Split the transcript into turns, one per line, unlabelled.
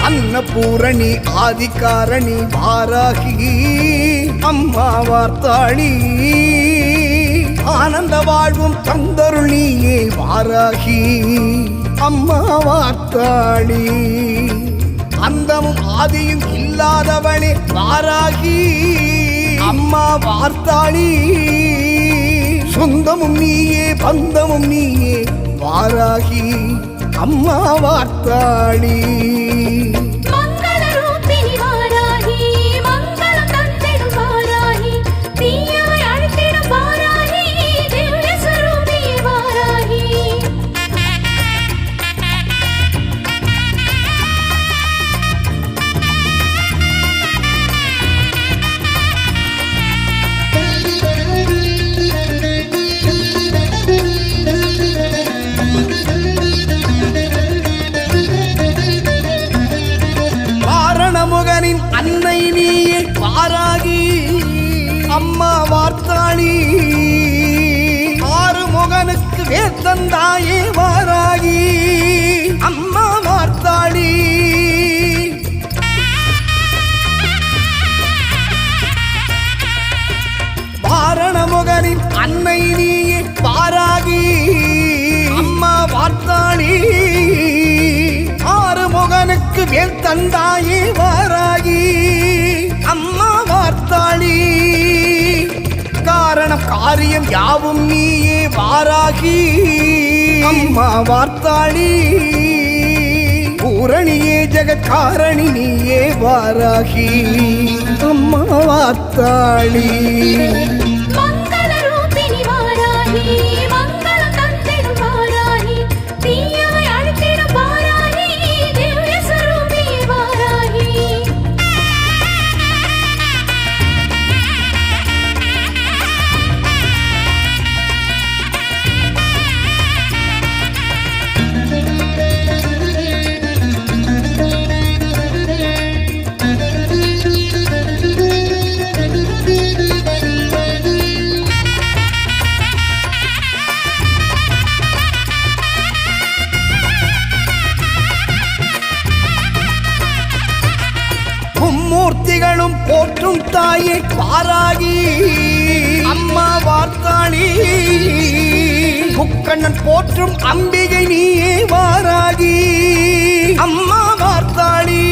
அன்னபூரணி ஆதிகாரணி வாராகி அம்மா வார்த்தாளி ஆனந்த வாழ்வும் தந்தருள் நீயே வாராகி அம்மா வார்த்தாளி அந்தமும் ஆதியும் இல்லாதவளே வாராகி அம்மா வார்த்தாளி சொந்தமும் நீயே பந்தமும் நீயே வாராகி அம்மா வார்த்தாளி அன்னை நீயே வாராகி அம்மா வார்த்தாளி ஆறுமுகனுக்கு வேத்தந்தாயே வாராகி அம்மா வார்த்தாளி வாரணமுகனின் அன்னை நீயே வாராகி அம்மா வார்த்தாளி ஆறுமுகனுக்கு வேல் தந்தாயே வாராகி அம்மா வார்த்தாளி காரணம் காரியம் யாவும் நீயே வாராகி அம்மா வார்த்தாளி பூரணியே ஜெகத்காரணி நீயே வாராகி அம்மா வார்த்தாளி மூர்த்திகளும் போற்றும் தாயே வாராகி அம்மா வார்த்தாளி முக்கண்ணன் போற்றும் அம்பிகை நீயே வாராகி அம்மா வார்த்தாளி